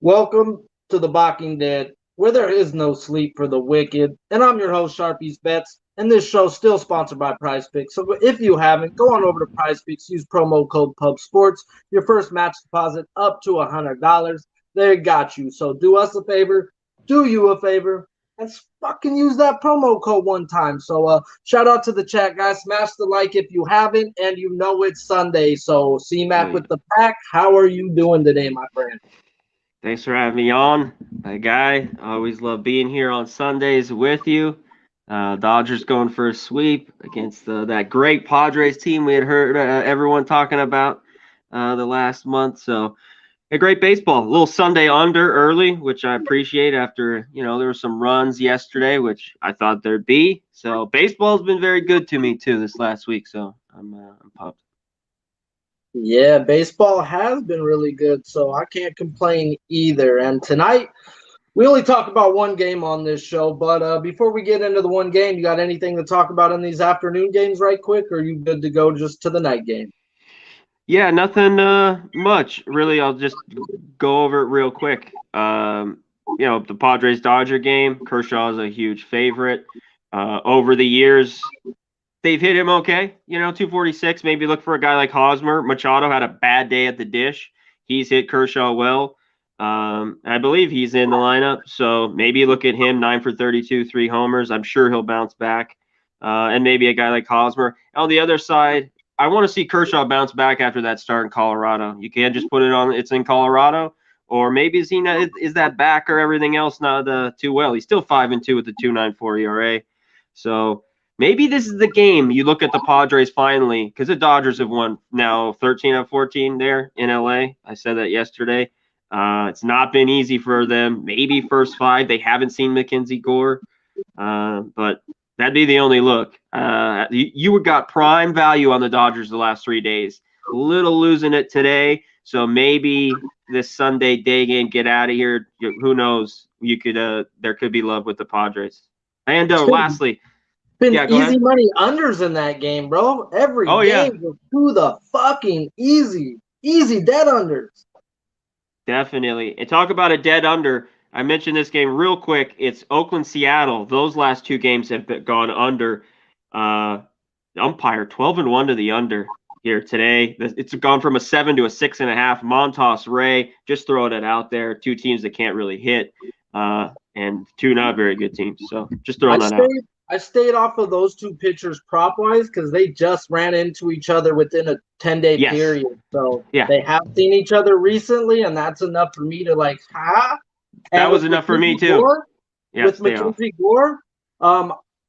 Welcome to the Balking Dead, where there is no sleep for the wicked. And I'm your host, Sharpie's Bets. And this show is still sponsored by Prize Picks. So if you haven't, go on over to Prize Picks, use promo code PUBSPORTS. Your first match deposit up to $100. They got you. So do us a favor, do you a favor, and fucking use that promo code one time. So shout out to the chat, guys. Smash the like if you haven't, and you know it's Sunday. So C-Mac with the pack, how are you doing today, my friend? Thanks for having me on, my guy. I always love being here on Sundays with you. Dodgers going for a sweep against that great Padres team we had heard everyone talking about the last month. So, a great baseball. A little Sunday under early, which I appreciate after, there were some runs yesterday, which I thought there'd be. So, baseball's been very good to me, too, this last week. So, I'm pumped. Yeah, baseball has been really good, so I can't complain either. And tonight, we only talk about one game on this show, but before we get into the one game, you got anything to talk about in these afternoon games right quick, or are you good to go just to the night game? Yeah, nothing much. Really, I'll just go over it real quick. The Padres Dodger game, Kershaw is a huge favorite. Over the years, they've hit him okay. 246. Maybe look for a guy like Hosmer. Machado had a bad day at the dish. He's hit Kershaw well. I believe he's in the lineup, so maybe look at him. 9 for 32, 3 homers. I'm sure he'll bounce back. And maybe a guy like Hosmer. On the other side, I want to see Kershaw bounce back after that start in Colorado. You can't just put it on. It's in Colorado, or maybe is that back or everything else not too well. He's still 5-2 with the 2.94 ERA. So maybe this is the game. You look at the Padres finally, because the Dodgers have won now 13 out of 14 there in LA. I said that yesterday. It's not been easy for them. Maybe first 5. They haven't seen Mackenzie Gore, but that'd be the only look. You got prime value on the Dodgers the last 3 days. A little losing it today, so maybe this Sunday day game, get out of here. Who knows? There could be love with the Padres. And lastly, been yeah, go easy ahead. money unders in that game, bro. Every Oh yeah, game was to the fucking easy dead unders. definitely. And talk about a dead under. I mentioned this game real quick. It's Oakland, Seattle. Those last 2 games have gone under. Umpire 12-1 to the under here today. It's gone from a 7 to a 6.5. Montas, Ray, just throwing it out there. 2 teams that can't really hit, and 2 not very good teams. So just throwing that out. I stayed off of those 2 pitchers prop wise because they just ran into each other within a 10-day period. So they have seen each other recently, and that's enough for me to like, ha. That was enough for me too. With Mackenzie Gore,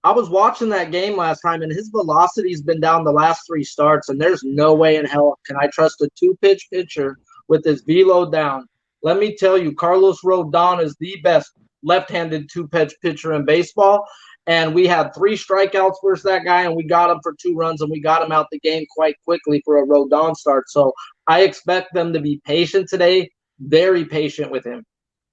I was watching that game last time, and his velocity's been down the last 3 starts, and there's no way in hell can I trust a 2-pitch pitcher with his velo down. Let me tell you, Carlos Rodon is the best left-handed 2-pitch pitcher in baseball, and we had 3 strikeouts versus that guy, and we got him for 2 runs, and we got him out the game quite quickly for a Rodon start. So I expect them to be patient today, very patient with him.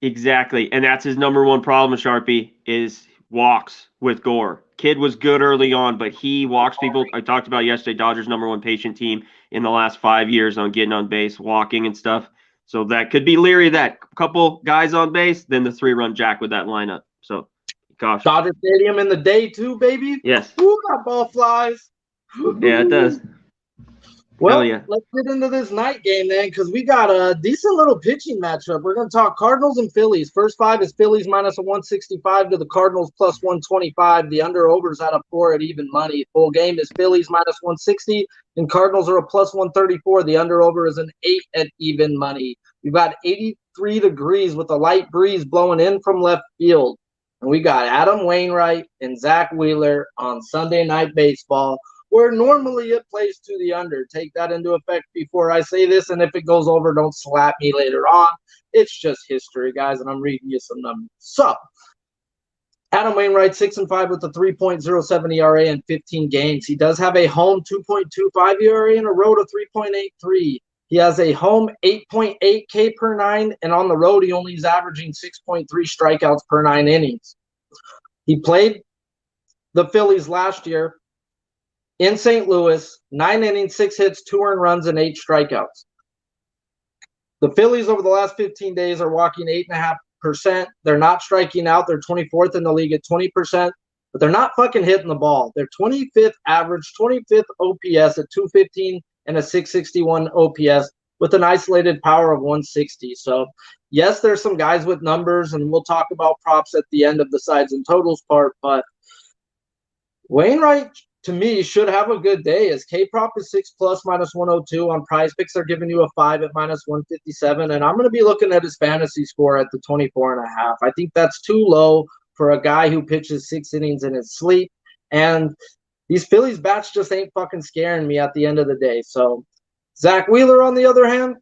Exactly, and that's his number one problem, Sharpie, is walks with Gore. Kid was good early on, but he walks people. I talked about yesterday, Dodgers' number 1 patient team in the last 5 years on getting on base, walking and stuff. So that could be leery. That couple guys on base, then the 3-run jack with that lineup. So, gosh. Dodger Stadium in the day too, baby. Yes. Ooh, that ball flies. Yeah, it does. Well, let's get into this night game then, because we got a decent little pitching matchup. We're going to talk Cardinals and Phillies. First 5 is Phillies minus a 165 to the Cardinals plus 125. The under-over's at a 4 at even money. Full game is Phillies minus 160, and Cardinals are a plus 134. The under-over is an 8 at even money. We've got 83 degrees with a light breeze blowing in from left field. And we got Adam Wainwright and Zach Wheeler on Sunday Night Baseball, where normally it plays to the under. Take that into effect before I say this, and if it goes over, don't slap me later on. It's just history, guys, and I'm reading you some numbers. So, Adam Wainwright, 6-5 with a 3.07 ERA in 15 games. He does have a home 2.25 ERA and a road of 3.83. He has a home 8.8 K per 9, and on the road, he only is averaging 6.3 strikeouts per 9 innings. He played the Phillies last year in St. Louis, 9 innings, 6 hits, 2 earned runs, and 8 strikeouts. The Phillies over the last 15 days are walking 8.5%. They're not striking out. They're 24th in the league at 20%, but they're not fucking hitting the ball. They're 25th average, 25th OPS at 215 and a 661 OPS with an isolated power of 160. So, yes, there's some guys with numbers, and we'll talk about props at the end of the sides and totals part, but Wainwright, to me, should have a good day. As K-prop is 6+ minus 102 on Prize Picks. They're giving you a 5 at minus 157, and I'm going to be looking at his fantasy score at the 24.5. I think that's too low for a guy who pitches 6 innings in his sleep, and these Phillies bats just ain't fucking scaring me at the end of the day. So Zach Wheeler, on the other hand,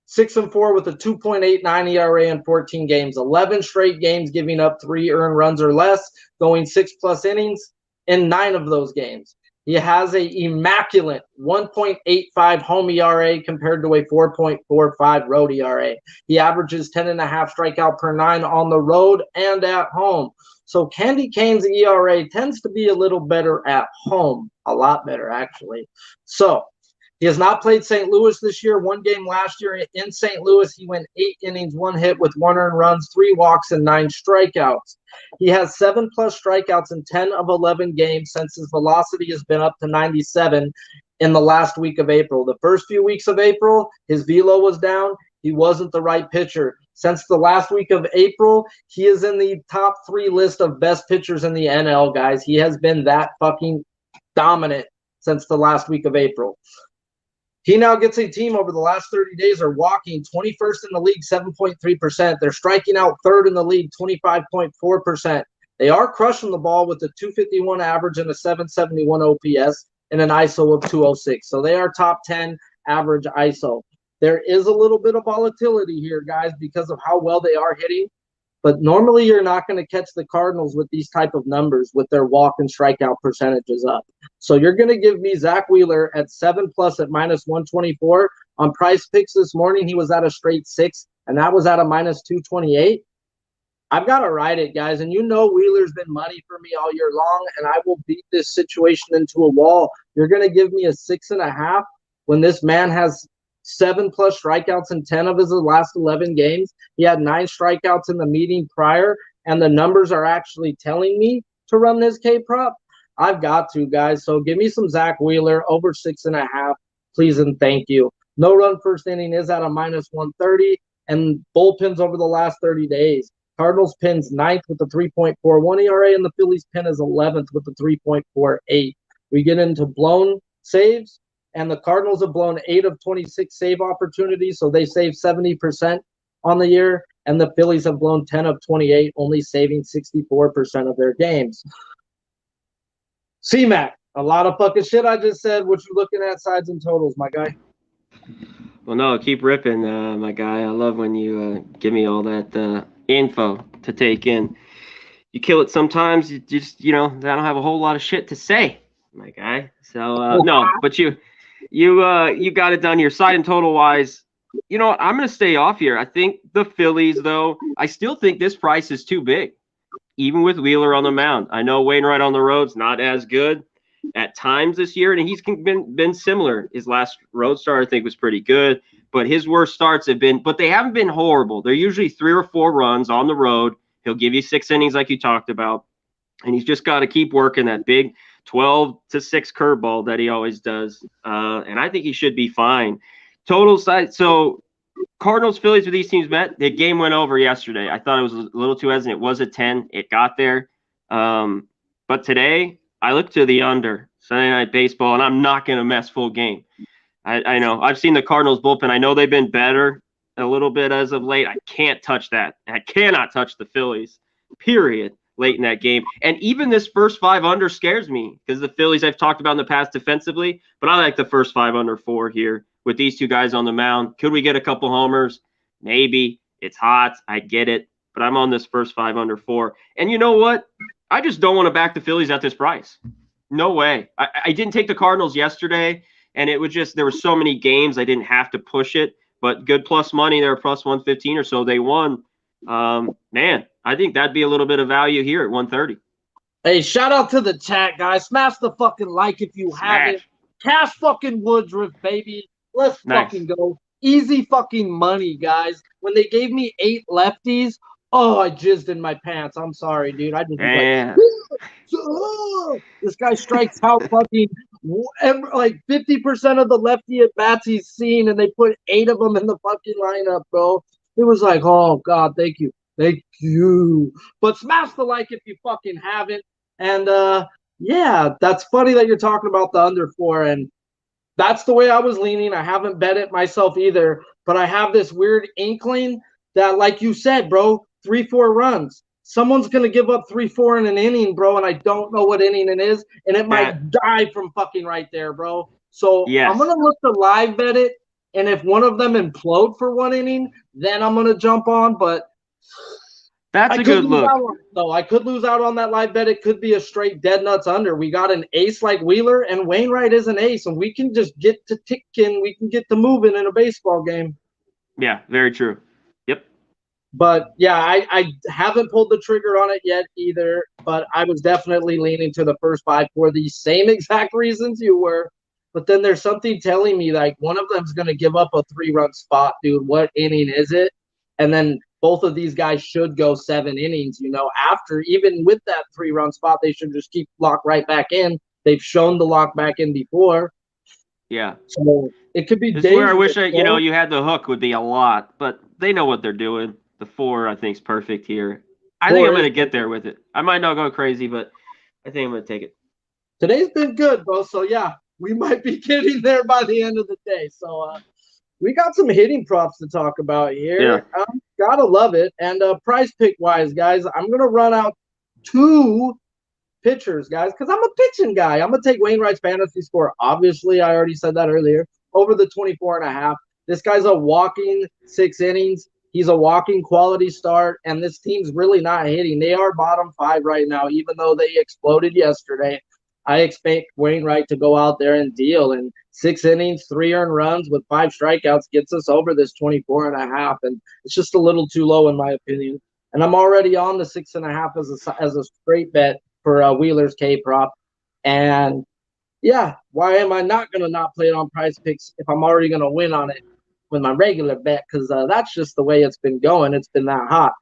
6-4 with a 2.89 ERA in 14 games, 11 straight games giving up 3 earned runs or less, going 6+ innings in 9 of those games. He has a immaculate 1.85 home ERA compared to a 4.45 road ERA. He averages 10.5 strikeout per 9 on the road and at home. So Candy Cane's ERA tends to be a little better at home, a lot better actually. So he has not played St. Louis this year. 1 game last year in St. Louis. He went 8 innings, 1 hit with 1 earned runs, 3 walks, and 9 strikeouts. He has 7+ strikeouts in 10 of 11 games since his velocity has been up to 97 in the last week of April. The first few weeks of April, his velo was down. He wasn't the right pitcher. Since the last week of April, he is in the top 3 list of best pitchers in the NL, guys. He has been that fucking dominant since the last week of April. He now gets a team over the last 30 days are walking 21st in the league, 7.3%. They're striking out 3rd in the league, 25.4%. They are crushing the ball with a 251 average and a 771 OPS and an ISO of 206. So they are top 10 average ISO. There is a little bit of volatility here, guys, because of how well they are hitting. But normally you're not going to catch the Cardinals with these type of numbers with their walk and strikeout percentages up. So you're going to give me Zach Wheeler at 7+ at minus 124. On Price Picks this morning, he was at a straight 6, and that was at a minus 228. I've got to ride it, guys. And you know Wheeler's been money for me all year long, and I will beat this situation into a wall. You're going to give me a 6.5 when this man has 7+ strikeouts in 10 of his last 11 games. He had 9 strikeouts in the meeting prior, and the numbers are actually telling me to run this K-prop. I've got to, guys. So give me some Zach Wheeler over 6.5, please and thank you. No run first inning is at a minus 130, and bullpens over the last 30 days. Cardinals pins 9th with a 3.41 ERA, and the Phillies pin is 11th with a 3.48. We get into blown saves, and the Cardinals have blown 8 of 26 save opportunities, so they save 70% on the year, and the Phillies have blown 10 of 28, only saving 64% of their games. C-Mac, a lot of fucking shit I just said. What you looking at, sides and totals, my guy? Well, no, keep ripping, my guy. I love when you give me all that info to take in. You kill it sometimes. You just, I don't have a whole lot of shit to say, my guy. So, no, but you got it done here. Side and total wise, I'm going to stay off here. I think the Phillies, though, I still think this price is too big, even with Wheeler on the mound. I know Wainwright on the road's not as good at times this year, and he's been similar. His last road start, I think, was pretty good, but his worst starts but they haven't been horrible. They're usually 3 or 4 runs on the road. He'll give you 6 innings like you talked about, and he's just got to keep working that big 12-6 curveball that he always does, and I think he should be fine. Total side, so Cardinals, Phillies, with these teams met, the game went over yesterday. I thought it was a little too hesitant. It was a 10. It got there. But today, I look to the under, Sunday Night Baseball, and I'm not going to mess full game. I know. I've seen the Cardinals bullpen. I know they've been better a little bit as of late. I can't touch that. I cannot touch the Phillies, period, late in that game. And even this first 5 under scares me because the Phillies I've talked about in the past defensively, but I like the first 5 under 4 here with these 2 guys on the mound. Could we get a couple homers? Maybe. It's hot. I get it. But I'm on this first 5 under 4. And you know what? I just don't want to back the Phillies at this price. No way. I didn't take the Cardinals yesterday, and it was just there were so many games I didn't have to push it. But good plus money. They were plus 115 or so. They won. Man, I think that'd be a little bit of value here at 130. Hey, shout out to the chat, guys. Smash the fucking like if you haven't. Cash fucking Woodruff, baby. Let's fucking go. easy fucking money, guys. When they gave me 8 lefties, oh, I jizzed in my pants. I'm sorry, dude. I just was like, this guy strikes out fucking like 50% of the lefty at bats he's seen, and they put 8 of them in the fucking lineup, bro. It was like, oh God, thank you. Thank you. But smash the like if you fucking haven't. And yeah, that's funny that you're talking about the under 4. And that's the way I was leaning. I haven't bet it myself either. But I have this weird inkling that, like you said, bro, 3-4 runs. Someone's going to give up 3-4 in an inning, bro. And I don't know what inning it is. And it might die from fucking right there, bro. So I'm going to look to live bet it. And if one of them implode for 1 inning, then I'm going to jump on. But that's a good look. I could lose out on that live bet. It could be a straight dead nuts under. We got an ace like Wheeler, and Wainwright is an ace, and we can just get to ticking. We can get to moving in a baseball game. Yeah, very true. Yep. But, yeah, I haven't pulled the trigger on it yet either, but I was definitely leaning to the first 5 for the same exact reasons you were. But then there's something telling me, like, one of them's going to give up a 3-run spot, dude. What inning is it? And then both of these guys should go 7 innings, after. Even with that 3-run spot, they should just keep lock right back in. They've shown the lock back in before. Yeah. So it could be dangerous. This is where I wish you had the hook would be a lot, but they know what they're doing. The 4, I think, is perfect here. I think I'm going to get there with it. I might not go crazy, but I think I'm going to take it. Today's been good, bro. So, yeah, we might be getting there by the end of the day. So, we got some hitting props to talk about here. Yeah. Gotta love it. And prize pick wise, guys, I'm gonna run out 2 pitchers, guys, because I'm a pitching guy. I'm gonna take Wainwright's fantasy score. Obviously, I already said that earlier. Over the 24.5. This guy's a walking 6 innings. He's a walking quality start, and this team's really not hitting. They are bottom 5 right now, even though they exploded yesterday. I expect Wainwright to go out there and deal. And 6 innings, 3 earned runs with 5 strikeouts gets us over this 24.5. And it's just a little too low in my opinion. And I'm already on the 6.5 as a straight bet for Wheeler's K prop. And yeah, why am I not going to not play it on Prize Picks if I'm already going to win on it with my regular bet? Because that's just the way it's been going. It's been that hot.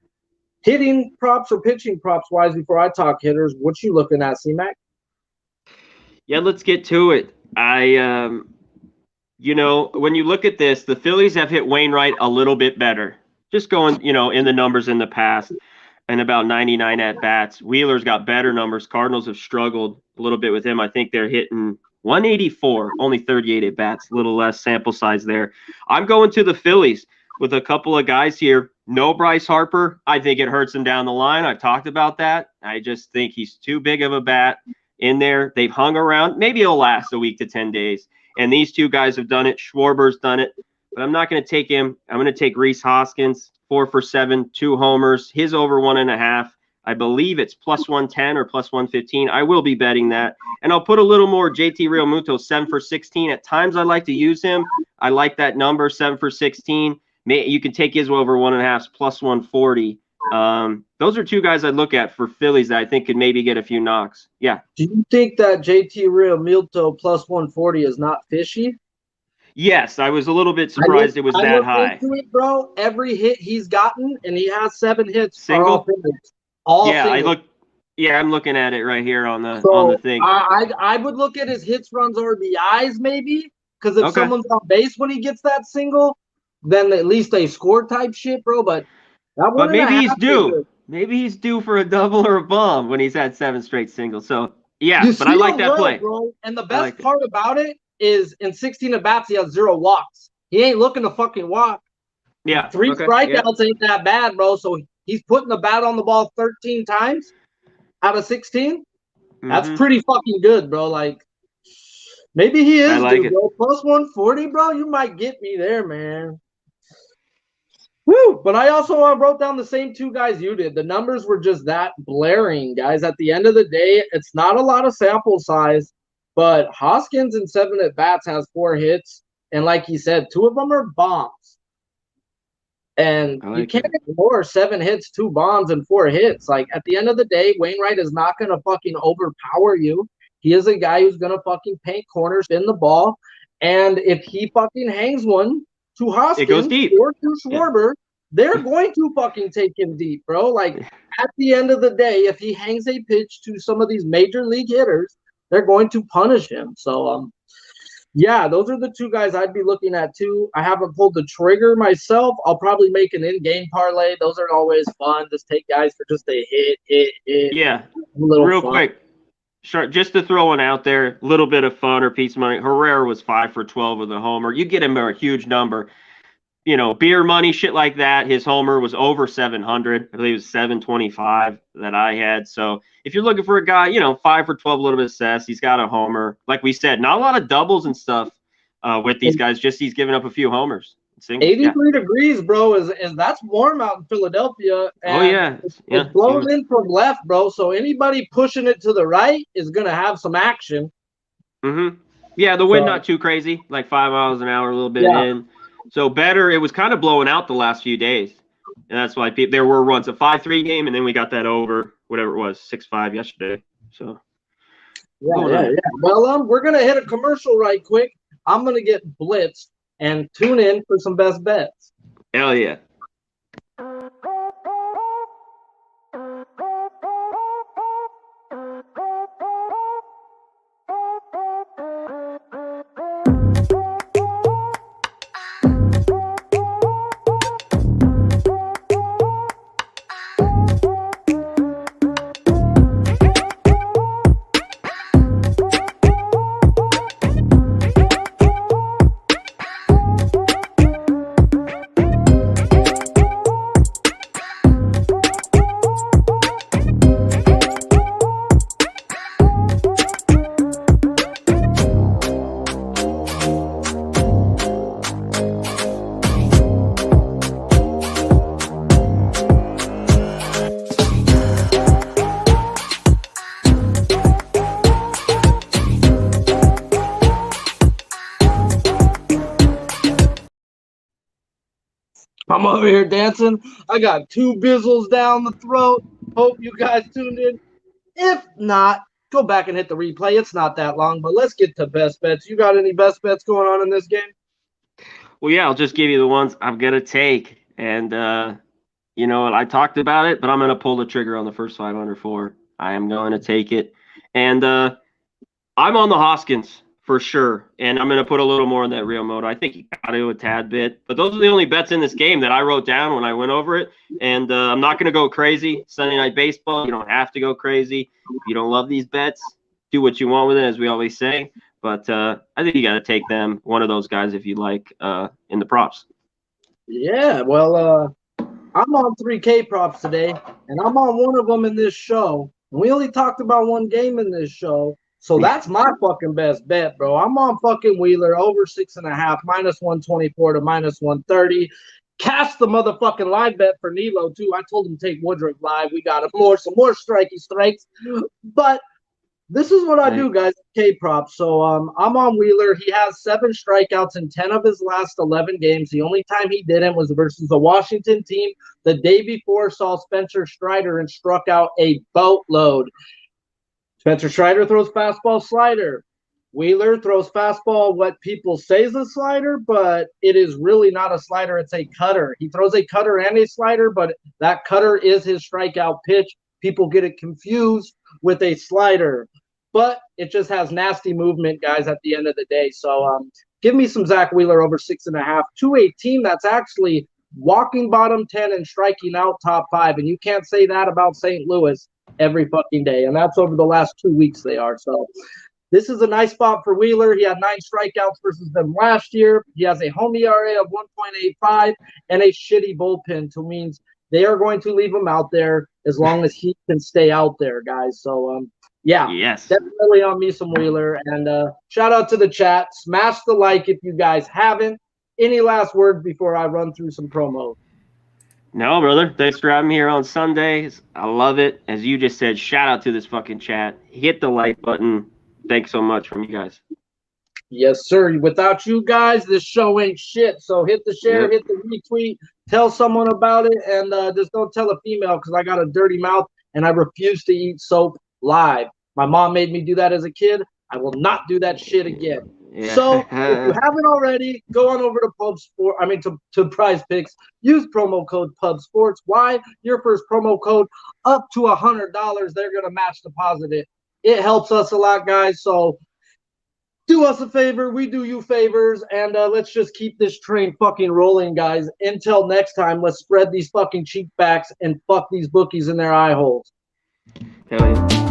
Hitting props or pitching props wise, before I talk hitters, what you looking at, C-Mac? Yeah, let's get to it. When you look at this, the Phillies have hit Wainwright a little bit better. Just going, in the numbers in the past and about 99 at-bats. Wheeler's got better numbers. Cardinals have struggled a little bit with him. I think they're hitting 184, only 38 at-bats, a little less sample size there. I'm going to the Phillies with a couple of guys here. No Bryce Harper. I think it hurts him down the line. I've talked about that. I just think he's too big of a bat in there. They've hung around. Maybe it'll last a week to 10 days. And these 2 guys have done it. Schwarber's done it. But I'm not going to take him. I'm going to take Rhys Hoskins, 4 for 7, 2 homers. His over 1.5. I believe it's plus 110 or plus 115. I will be betting that. And I'll put a little more JT Realmuto, 7 for 16. At times I like to use him. I like that number, 7 for 16. You can take his over 1.5, plus 140. Those are 2 guys I'd look at for Phillies that I think could maybe get a few knocks. Yeah. Do you think that JT Realmuto plus 140 is not fishy? Yes, I was a little bit surprised it was that high. It, bro. Every hit he's gotten, and he has 7 hits. Single? All single. I'm looking at it right here on the thing. I would look at his hits, runs, RBIs maybe, because if someone's on base when he gets that single, then at least they score type shit, bro. But maybe he's due. Maybe he's due for a double or a bomb when he's had 7 straight singles. So, yeah, but I like that play. Bro. And the best part about it is in 16 at-bats, he has 0 walks. He ain't looking to fucking walk. Yeah. 3 strikeouts ain't that bad, bro. So he's putting the bat on the ball 13 times out of 16. That's pretty fucking good, bro. Like, maybe he is due, bro. Plus 140, bro. You might get me there, man. Woo! But I also wrote down the same 2 guys you did. The numbers were just that blaring, guys. At the end of the day, it's not a lot of sample size, but Hoskins in 7 at-bats has 4 hits, and like he said, 2 of them are bombs. And you can't ignore 7 hits, 2 bombs, and 4 hits. Like, at the end of the day, Wainwright is not going to fucking overpower you. He is a guy who's going to fucking paint corners, spin the ball, and if he fucking hangs one to Hoskins or to Schwarber, they're going to fucking take him deep, bro. Like, at the end of the day, if he hangs a pitch to some of these major league hitters, they're going to punish him. So, yeah, those are the two guys I'd be looking at too. I haven't pulled the trigger myself. I'll probably make an in-game parlay. Those are always fun. Just take guys for just a hit. Yeah, real quick. Sure, just to throw one out there, a little bit of fun or piece of money. Herrera was 5 for 12 with a homer. You get him a huge number. You know, beer money, shit like that. His homer was over 700. I believe it was 725 that I had. So if you're looking for a guy, 5 for 12, a little bit of cess. He's got a homer. Like we said, not a lot of doubles and stuff with these guys. Just he's giving up a few homers. 83 degrees, bro, is that's warm out in Philadelphia. And it's blowing in from left, bro. So anybody pushing it to the right is going to have some action. Yeah, the wind not too crazy, like 5 miles an hour, a little bit in. So better. It was kind of blowing out the last few days, and that's why there were runs a 5-3 game, and then we got that over whatever it was 6-5 yesterday. So yeah. Well, we're gonna hit a commercial right quick. I'm gonna get blitzed and tune in for some best bets. Hell yeah. I'm over here dancing. I got 2 bizzles down the throat. Hope you guys tuned in. If not, go back and hit the replay. It's not that long, but let's get to best bets. You got any best bets going on in this game? Well, yeah, I'll just give you the ones I'm going to take. And, you know what, I talked about it, but I'm going to pull the trigger on the first 5 under 4. I am going to take it. And I'm on the Hoskins for sure. And I'm going to put a little more on that Real Moto. I think you got to a tad bit. But those are the only bets in this game that I wrote down when I went over it. And I'm not going to go crazy. Sunday Night Baseball, you don't have to go crazy. If you don't love these bets, do what you want with it, as we always say. But I think you got to take them, one of those guys, if you like, in the props. Yeah, well, I'm on 3K props today, and I'm on one of them in this show. We only talked about one game in this show, so that's my fucking best bet, bro. I'm on fucking Wheeler, over 6.5, -124 to -130. Cast the motherfucking live bet for Nilo, too. I told him to take Woodruff live. We got some more strikey strikes. But this is what I do, guys, K-props. So I'm on Wheeler. He has 7 strikeouts in 10 of his last 11 games. The only time he didn't was versus the Washington team. The day before saw Spencer Strider and struck out a boatload. Spencer Strider throws fastball slider. Wheeler throws fastball, what people say is a slider, but it is really not a slider. It's a cutter. He throws a cutter and a slider, but that cutter is his strikeout pitch. People get it confused with a slider, but it just has nasty movement, guys, at the end of the day. So give me some Zach Wheeler over 6.5 to a team that's actually walking bottom 10 and striking out top 5. And you can't say that about St. Louis every fucking day. And that's over the last 2 weeks they are. So this is a nice spot for Wheeler. He had 9 strikeouts versus them last year. He has a home ERA of 1.85 and a shitty bullpen, which means they are going to leave him out there as long as he can stay out there, guys. So, definitely on me some Wheeler. And shout out to the chat. Smash the like if you guys haven't. Any last words before I run through some promos? No, brother. Thanks for having me here on Sundays. I love it. As you just said, shout out to this fucking chat. Hit the like button. Thanks so much from you guys. Yes, sir. Without you guys, this show ain't shit. So hit the share, hit the retweet, tell someone about it, and just don't tell a female because I got a dirty mouth and I refuse to eat soap live. My mom made me do that as a kid. I will not do that shit again. Yeah. So if you haven't already, go on over to Prize Picks. Use promo code Pub Sports. Why? Your first promo code up to $100. They're gonna match deposit it. It helps us a lot, guys. So do us a favor. We do you favors, and let's just keep this train fucking rolling, guys. Until next time, let's spread these fucking cheek backs and fuck these bookies in their eye holes. Hell yeah.